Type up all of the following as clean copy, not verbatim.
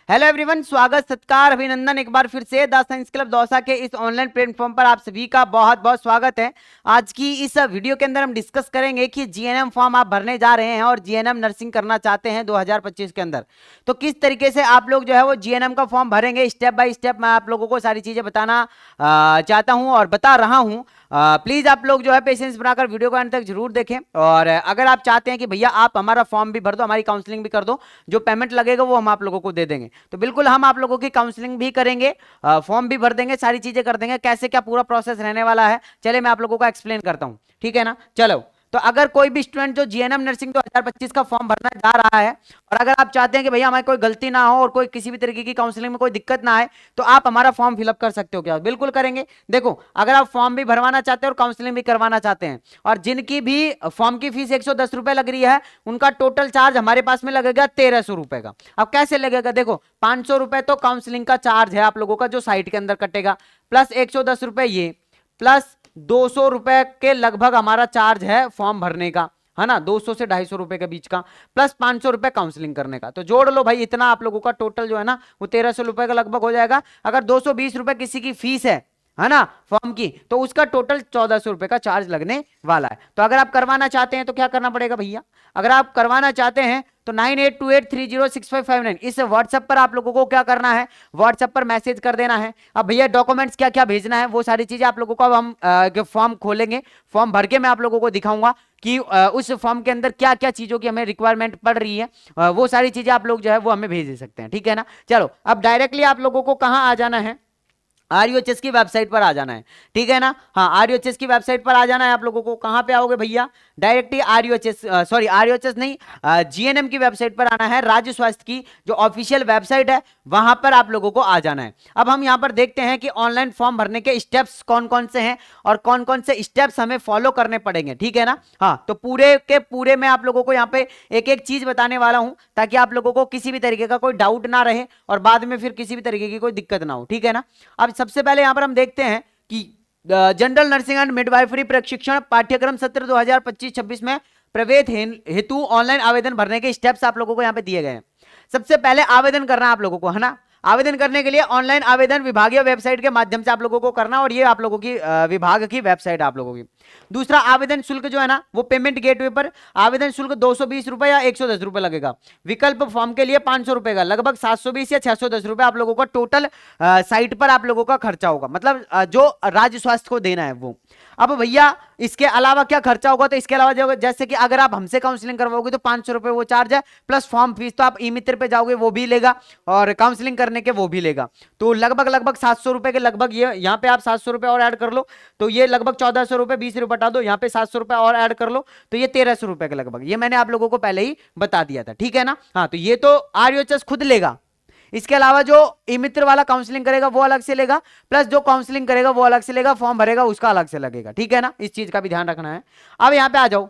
Hello everyone, स्वागत सत्कार अभिनंदन एक बार फिर से द साइंस क्लब दौसा के इस ऑनलाइन प्लेटफॉर्म पर आप सभी का बहुत बहुत स्वागत है। आज की इस वीडियो के अंदर हम डिस्कस करेंगे कि जीएनएम फॉर्म आप भरने जा रहे हैं और जीएनएम नर्सिंग करना चाहते हैं 2025 के अंदर, तो किस तरीके से आप लोग जो है वो जीएनएम का फॉर्म भरेंगे। स्टेप बाय स्टेप मैं आप लोगों को सारी चीजें बताना चाहता हूं और बता रहा हूं। प्लीज आप लोग जो है पेशेंस बनाकर वीडियो को अंत तक जरूर देखें। और अगर आप चाहते हैं कि भैया आप हमारा फॉर्म भी भर दो, हमारी काउंसलिंग भी कर दो, जो पेमेंट लगेगा वो हम आप लोगों को दे देंगे, तो बिल्कुल हम आप लोगों की काउंसलिंग भी करेंगे, फॉर्म भी भर देंगे, सारी चीजें कर देंगे। कैसे क्या पूरा प्रोसेस रहने वाला है चलिए मैं आप लोगों को एक्सप्लेन करता हूं, ठीक है ना। चलो, तो अगर कोई भी स्टूडेंट जो जीएनएम नर्सिंग 2025 का फॉर्म भरना जा रहा है और अगर आप चाहते हैं कि भैया हमारी कोई गलती ना हो और कोई किसी भी तरीके की काउंसलिंग में कोई दिक्कत ना आए, तो आप हमारा फॉर्म फिलअप कर सकते हो। क्या बिल्कुल करेंगे। देखो, अगर आप फॉर्म भी भरवाना चाहते हैं और काउंसलिंग भी करवाना चाहते हैं और जिनकी भी फॉर्म की फीस 110 रुपए लग रही है, उनका टोटल चार्ज हमारे पास में लगेगा 1300 रुपए का। अब कैसे लगेगा, देखो 500 रुपए तो काउंसलिंग का चार्ज है आप लोगों का जो साइट के अंदर कटेगा, प्लस 110 रुपए ये, प्लस 200 रुपए के लगभग हमारा चार्ज है फॉर्म भरने का, है ना, 200 से 250 रुपए के बीच का, प्लस 500 रुपए काउंसलिंग करने का। तो जोड़ लो भाई, इतना आप लोगों का टोटल जो है ना वो 1300 रुपए का लगभग हो जाएगा। अगर 220 रुपए किसी की फीस है ना फॉर्म की, तो उसका टोटल 1400 रुपए का चार्ज लगने वाला है। तो अगर आप करवाना चाहते हैं तो क्या करना पड़ेगा भैया, अगर आप करवाना चाहते हैं तो 9828306559 इस व्हाट्सएप पर आप लोगों को क्या करना है, व्हाट्सएप पर मैसेज कर देना है। अब भैया डॉक्यूमेंट्स क्या क्या भेजना है वो सारी चीजें आप लोगों को अब हम फॉर्म खोलेंगे, फॉर्म भर के मैं आप लोगों को दिखाऊंगा कि उस फॉर्म के अंदर क्या क्या चीजों की हमें रिक्वायरमेंट पड़ रही है। वो सारी चीजें आप लोग जो है वो हमें भेज दे सकते हैं, ठीक है ना। चलो, अब डायरेक्टली आप लोगों को कहां आ जाना है, आरयूएचएस की वेबसाइट पर आ जाना है, ठीक है ना। हाँ, आरयूएचएस की वेबसाइट पर आ जाना है आप लोगों को। कहां पे आओगे भैया, डायरेक्टली आरयूएचएस, सॉरी आरयूएचएस नहीं, जीएनएम की वेबसाइट पर आना है। राज्य स्वास्थ्य की जो ऑफिशियल वेबसाइट है वहां पर आप लोगों को आ जाना है। अब हम यहां पर देखते हैं कि ऑनलाइन फॉर्म भरने के स्टेप्स कौन कौन से हैं और कौन कौन से स्टेप्स हमें फॉलो करने पड़ेंगे, ठीक है ना। हाँ, तो पूरे के पूरे मैं आप लोगों को यहाँ पे एक एक चीज बताने वाला हूं ताकि आप लोगों को किसी भी तरीके का कोई डाउट ना रहे और बाद में फिर किसी भी तरीके की कोई दिक्कत ना हो, ठीक है ना। अब सबसे पहले यहां पर हम देखते हैं कि जनरल नर्सिंग एंड मिडवाइफरी प्रशिक्षण पाठ्यक्रम सत्र 2025-26 में प्रवेश हेतु ऑनलाइन आवेदन भरने के स्टेप्स आप लोगों को यहां पे दिए गए हैं। सबसे पहले आवेदन करना है आप लोगों को, है ना। आवेदन करने के लिए ऑनलाइन आवेदन विभागीय वेबसाइट के माध्यम से आप लोगों को करना, और ये आप लोगों की विभाग की वेबसाइट आप लोगों की। दूसरा, आवेदन शुल्क जो है ना वो पेमेंट गेटवे पर आवेदन शुल्क 220 रुपए या 110 रुपए लगेगा। विकल्प फॉर्म के लिए 500 रुपए का, लगभग 720 या 610 रुपए आप लोगों का टोटल साइट पर आप लोगों का खर्चा होगा, मतलब जो राज्य स्वास्थ्य को देना है वो। अब भैया इसके अलावा क्या खर्चा होगा, तो इसके अलावा जैसे कि अगर आप हमसे काउंसलिंग करवाओगे तो 500 रुपए वो चार्ज है, प्लस फॉर्म फीस तो आप ई मित्र पे जाओगे वो भी लेगा और काउंसलिंग करने के वो भी लेगा। तो लगभग 700 रुपए के लगभग, ये यहाँ पे आप 700 रुपए और ऐड कर लो तो ये लगभग 1400 रुपए, 20 रुपए बटा दो, यहाँ पे 700 रुपए और ऐड कर लो तो ये 1300 रुपए के लगभग, ये मैंने आप लोगों को पहले ही बता दिया था, ठीक है ना। हाँ, तो ये तो आरयूएचएस खुद लेगा। इसके अलावा जो ई मित्र वाला काउंसलिंग करेगा वो अलग से लेगा, प्लस जो काउंसलिंग करेगा वो अलग से लेगा, फॉर्म भरेगा उसका अलग से लगेगा, ठीक है ना। इस चीज का भी ध्यान रखना है। अब यहाँ पे आ जाओ,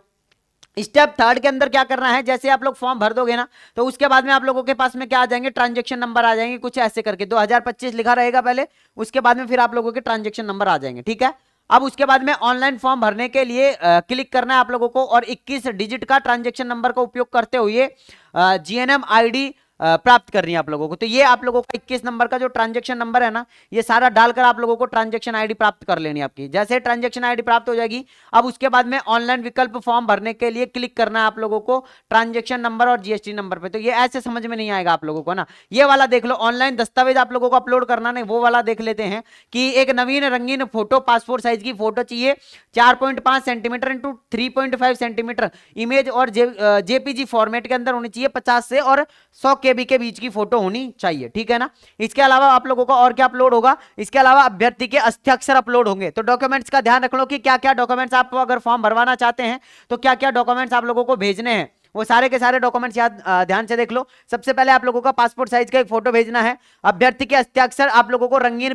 स्टेप थर्ड के अंदर क्या करना है, जैसे आप लोग फॉर्म भर दोगे ना तो उसके बाद में आप लोगों के पास में क्या आ जाएंगे, ट्रांजेक्शन नंबर आ जाएंगे, कुछ ऐसे करके 2025 लिखा रहेगा पहले, उसके बाद में फिर आप लोगों के ट्रांजेक्शन नंबर आ जाएंगे, ठीक है। अब उसके बाद में ऑनलाइन फॉर्म भरने के लिए क्लिक करना है आप लोगों को और 21 डिजिट का ट्रांजेक्शन नंबर का उपयोग करते हुए जीएनएम आईडी प्राप्त करनी है आप लोगों को। तो ये आप लोगों का 21 नंबर का जो ट्रांजैक्शन नंबर है ना, ये सारा डालकर आप लोगों को ट्रांजैक्शन आईडी प्राप्त कर लेनी है आपकी। जैसे ट्रांजैक्शन आईडी प्राप्त हो जाएगी, अब उसके बाद में ऑनलाइन विकल्प फॉर्म भरने के लिए क्लिक करना है आप लोगों को ट्रांजैक्शन नंबर और जीएसटी नंबर पे। तो ये ऐसे समझ में नहीं आएगा आप लोगों को ना, ये वाला देख लो, ऑनलाइन दस्तावेज आप लोगों को अपलोड करना, नहीं वो वाला देख लेते हैं कि एक नवीन रंगीन फोटो, पासपोर्ट साइज की फोटो चाहिए, 4.5 सेंटीमीटर इंटू 3.5 सेंटीमीटर इमेज और जेपीजी फॉर्मेट के अंदर होनी चाहिए, 50 से और 100 केबी के बीच की फोटो होनी चाहिए, ठीक है ना। इसके अलावा आप लोगों को और क्या अपलोड होगा, इसके अलावा अभ्यर्थी के हस्ताक्षर अपलोड होंगे। तो डॉक्यूमेंट्स का ध्यान रख लो कि क्या क्या डॉक्यूमेंट्स आप अगर फॉर्म भरवाना चाहते हैं तो क्या क्या डॉक्यूमेंट्स आप लोगों को भेजने हैं, वो सारे के सारे डॉक्यूमेंट्स याद ध्यान से देख लो। सबसे पहले आप लोगों का पासपोर्ट साइज का एक फोटो भेजना है, अभ्यर्थी के हस्ताक्षर आप लोगों को रंगीन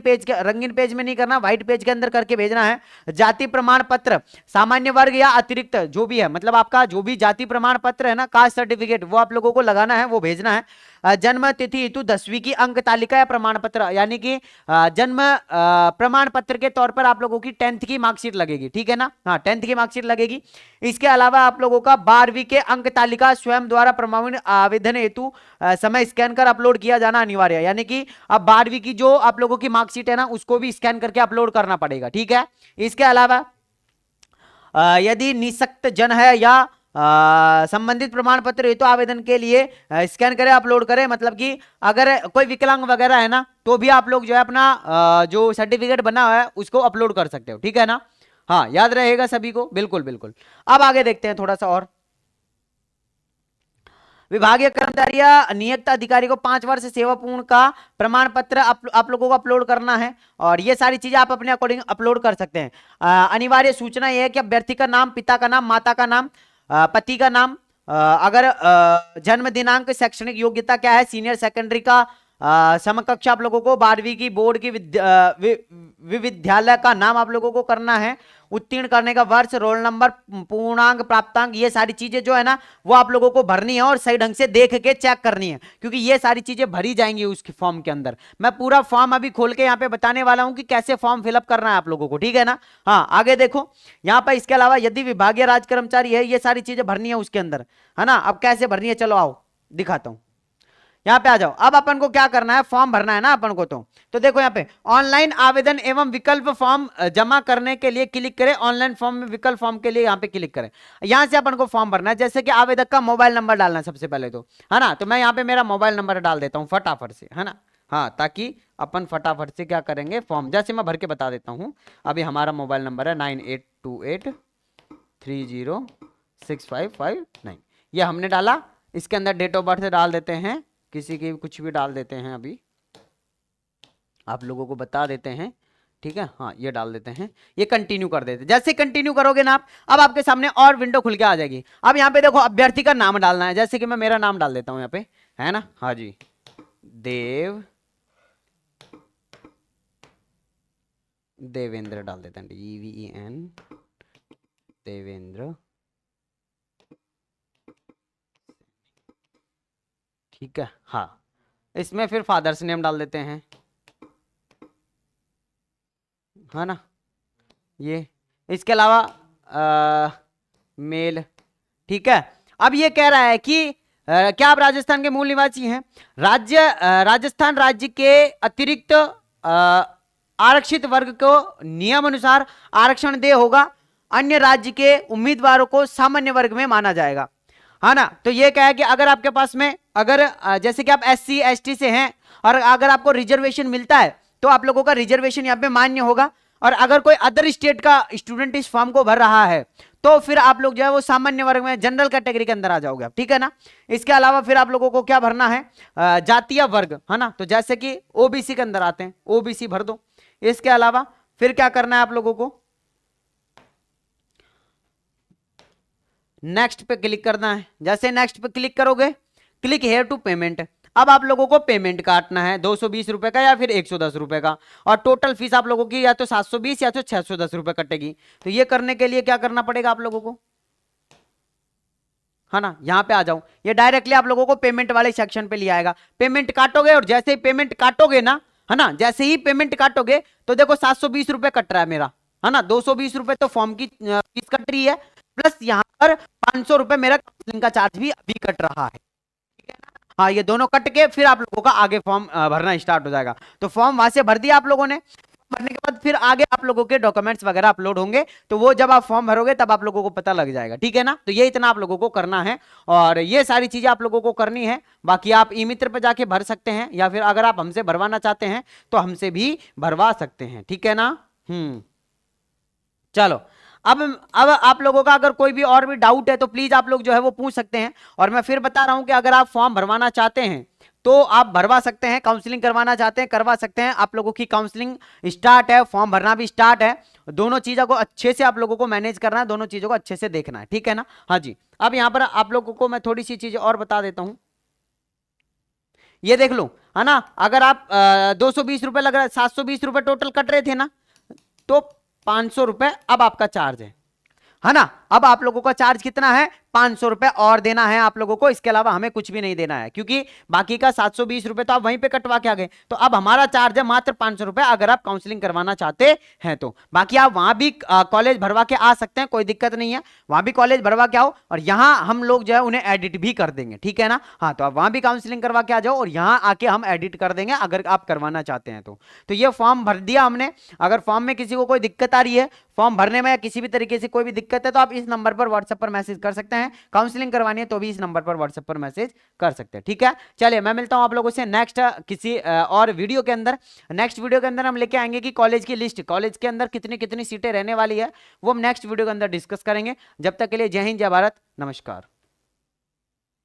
पेज में नहीं करना, व्हाइट पेज के अंदर करके भेजना है। जाति प्रमाण पत्र, सामान्य वर्ग या अतिरिक्त जो भी है, मतलब आपका जो भी जाति प्रमाण पत्र है ना, कास्ट सर्टिफिकेट, वो आप लोगों को लगाना है, वो भेजना है। जन्म तिथि हेतु 10वीं की अंक तालिका या प्रमाण पत्र, यानी कि जन्म प्रमाण पत्र के तौर पर आप लोगों की 10th की मार्कशीट लगेगी, ठीक है ना। हाँ, 10th की मार्कशीट लगेगी। इसके अलावा आप लोगों का 12वीं के अंक तालिका स्वयं द्वारा प्रमाणित आवेदन हेतु समय स्कैन कर अपलोड किया जाना अनिवार्य है, यानी कि अब 12वीं की जो आप लोगों की मार्कशीट है ना, उसको भी स्कैन करके अपलोड करना पड़ेगा, ठीक है। इसके अलावा यदि निःशक्त जन है या संबंधित प्रमाण पत्र हेतु आवेदन के लिए स्कैन करें अपलोड करें, मतलब कि अगर कोई विकलांग वगैरह है ना, तो भी आप लोग जो है अपना जो सर्टिफिकेट बना हुआ है उसको अपलोड कर सकते हो, ठीक है ना। हाँ, याद रहेगा सभी को, बिल्कुल बिल्कुल। अब आगे देखते हैं थोड़ा सा और। विभागीय कर्मचारी या नियुक्त अधिकारी को 5 वर्ष सेवा पूर्ण का प्रमाण पत्र आप लोगों को अपलोड करना है, और ये सारी चीजें आप अपने अकॉर्डिंग अपलोड कर सकते हैं। अनिवार्य सूचना यह है कि अभ्यर्थी का नाम, पिता का नाम, माता का नाम, पति का नाम, अगर जन्म दिनांक, शैक्षणिक योग्यता क्या है, सीनियर सेकेंडरी का समकक्ष आप लोगों को, 12वीं की बोर्ड की विद्यालय का नाम आप लोगों को करना है, उत्तीर्ण करने का वर्ष, रोल नंबर, पूर्णांक, प्राप्तांक, ये सारी चीजें जो है ना वो आप लोगों को भरनी है और सही ढंग से देख के चेक करनी है, क्योंकि ये सारी चीजें भरी जाएंगी उसके फॉर्म के अंदर। मैं पूरा फॉर्म अभी खोल के यहाँ पे बताने वाला हूं कि कैसे फॉर्म फिलअप करना है आप लोगों को, ठीक है ना। हाँ, आगे देखो यहाँ पर। इसके अलावा यदि विभागीय राज कर्मचारी है, ये सारी चीजें भरनी है उसके अंदर, है ना। अब कैसे भरनी है, चलो आओ दिखाता हूं। यहाँ पे आ जाओ। अब अपन को क्या करना है, फॉर्म भरना है ना अपन को। तो देखो यहाँ पे ऑनलाइन आवेदन एवं विकल्प फॉर्म जमा करने के लिए क्लिक करें, ऑनलाइन फॉर्म में विकल्प फॉर्म के लिए यहाँ पे क्लिक करें। यहाँ से अपन को फॉर्म भरना है, जैसे कि आवेदक का मोबाइल नंबर डालना है सबसे पहले तो, है ना। तो मैं यहाँ पे मेरा मोबाइल नंबर डाल देता हूँ फटाफट से, है ना। हाँ, ताकि अपन फटाफट से क्या करेंगे, फॉर्म जैसे मैं भर के बता देता हूँ। अभी हमारा मोबाइल नंबर है 9828306559, ये हमने डाला। इसके अंदर डेट ऑफ बर्थ डाल देते हैं, किसी की कुछ भी डाल देते हैं, अभी आप लोगों को बता देते हैं, ठीक है। हाँ, ये डाल देते हैं, ये कंटिन्यू कर देते हैं। जैसे कंटिन्यू करोगे ना आप, अब आपके सामने और विंडो खुल के आ जाएगी। अब यहाँ पे देखो अभ्यर्थी का नाम डालना है, जैसे कि मैं मेरा नाम डाल देता हूँ यहाँ पे, है ना। हाँ जी, देवेंद्र डाल देते हैं, DVEN देवेंद्र, ठीक है। हाँ, इसमें फिर फादर्स नेम डाल देते हैं, है ना। ये इसके अलावा मेल, ठीक है। अब ये कह रहा है कि क्या आप राजस्थान के मूल निवासी हैं। राजस्थान राज्य के अतिरिक्त आरक्षित वर्ग को नियम अनुसार आरक्षण दे होगा, अन्य राज्य के उम्मीदवारों को सामान्य वर्ग में माना जाएगा, है ना। तो ये क्या है कि अगर आपके पास में अगर जैसे कि आप SC ST से हैं और अगर आपको रिजर्वेशन मिलता है तो आप लोगों का रिजर्वेशन यहाँ पे मान्य होगा, और अगर कोई अदर स्टेट का स्टूडेंट इस फॉर्म को भर रहा है तो फिर आप लोग जो है वो सामान्य वर्ग में, जनरल कैटेगरी के अंदर आ जाओगे, ठीक है ना। इसके अलावा फिर आप लोगों को क्या भरना है, जातीय वर्ग, है ना। तो जैसे कि OBC के अंदर आते हैं, OBC भर दो। इसके अलावा फिर क्या करना है आप लोगों को, नेक्स्ट पे क्लिक करना है। जैसे नेक्स्ट पे क्लिक करोगे, क्लिक हेयर टू पेमेंट। अब आप लोगों को पेमेंट काटना है 220 रुपए का या फिर 110 रुपए का, और टोटल फीस आप लोगों की या तो 720 या तो 610 रुपए कटेगी। तो ये करने के लिए क्या करना पड़ेगा आप लोगों को, है ना। यहां पे आ जाओ, ये डायरेक्टली आप लोगों को पेमेंट वाले सेक्शन पे ले आएगा। पेमेंट काटोगे और जैसे ही पेमेंट काटोगे ना, है ना, जैसे ही पेमेंट काटोगे तो देखो 720 रुपए कट रहा है मेरा, है ना। 220 रुपए तो फॉर्म की फीस कट रही है, प्लस यहाँ पर 500 रुपए मेरा काउंसलिंग का चार्ज भी अभी कट रहा है, ठीक है ना। हाँ, ये दोनों कट के फिर आप लोगों का आगे फॉर्म भरना स्टार्ट हो जाएगा। तो फॉर्म वहां से भर दिया आप लोगों ने, भरने के बाद फिर आगे आप लोगों के डॉक्यूमेंट्स वगैरह अपलोड होंगे, तो वो जब आप फॉर्म भरोगे तब आप लोगों को पता लग जाएगा, ठीक है ना। तो ये इतना आप लोगों को करना है और ये सारी चीजें आप लोगों को करनी है। बाकी आप ई-मित्र पर जाके भर सकते हैं, या फिर अगर आप हमसे भरवाना चाहते हैं तो हमसे भी भरवा सकते हैं, ठीक है ना। चलो, अब आप लोगों का अगर कोई भी और भी डाउट है तो प्लीज आप लोग जो है वो पूछ सकते हैं। और मैं फिर बता रहा हूं कि अगर आप फॉर्म भरवाना चाहते हैं तो आप भरवा सकते हैं, काउंसलिंग करवाना चाहते हैं करवा सकते हैं। आप लोगों की काउंसलिंग स्टार्ट है, फॉर्म भरना भी स्टार्ट है। दोनों चीजों को अच्छे से आप लोगों को मैनेज करना है, दोनों चीजों को अच्छे से देखना है, ठीक है ना। हाँ जी, अब यहां पर आप लोगों को मैं थोड़ी सी चीजें और बता देता हूं। ये देख लो, है ना। अगर आप 220 रुपए लग रहा है, 720 रुपए टोटल कट रहे थे ना, तो 500 रुपए अब आपका चार्ज है ना। अब आप लोगों का चार्ज कितना है, 500 रुपए और देना है आप लोगों को, इसके अलावा हमें कुछ भी नहीं देना है, क्योंकि बाकी का 720 रुपए तो आप वहीं पे कटवा के आ गए। तो अब हमारा चार्ज है मात्र 500 रुपए, अगर आप काउंसलिंग करवाना चाहते हैं तो। बाकी आप वहां भी कॉलेज भरवा के आ सकते हैं, कोई दिक्कत नहीं है, वहां भी कॉलेज भरवा के आओ, और यहां हम लोग जो है उन्हें एडिट भी कर देंगे, ठीक है ना। हाँ, तो आप वहां भी काउंसलिंग करवा के आ जाओ और यहां आके हम एडिट कर देंगे अगर आप करवाना चाहते हैं तो ये फॉर्म भर दिया हमने। अगर फॉर्म में किसी को कोई दिक्कत आ रही है फॉर्म भरने में, या किसी भी तरीके से कोई भी दिक्कत है, तो आप इस नंबर पर व्हाट्सएप पर मैसेज कर सकते हैं। काउंसलिंग करवानी है तो भी इस नंबर पर व्हाट्सएप पर मैसेज कर सकते हैं, ठीक है। चलिए, मैं मिलता हूं आप लोगों से नेक्स्ट किसी और वीडियो के अंदर। नेक्स्ट वीडियो के अंदर हम लेके आएंगे कि कॉलेज की लिस्ट, कॉलेज के अंदर कितनी कितनी सीटें रहने वाली है, वो हम नेक्स्ट वीडियो के अंदर डिस्कस करेंगे। जब तक के लिए जय हिंद, जय भारत, नमस्कार।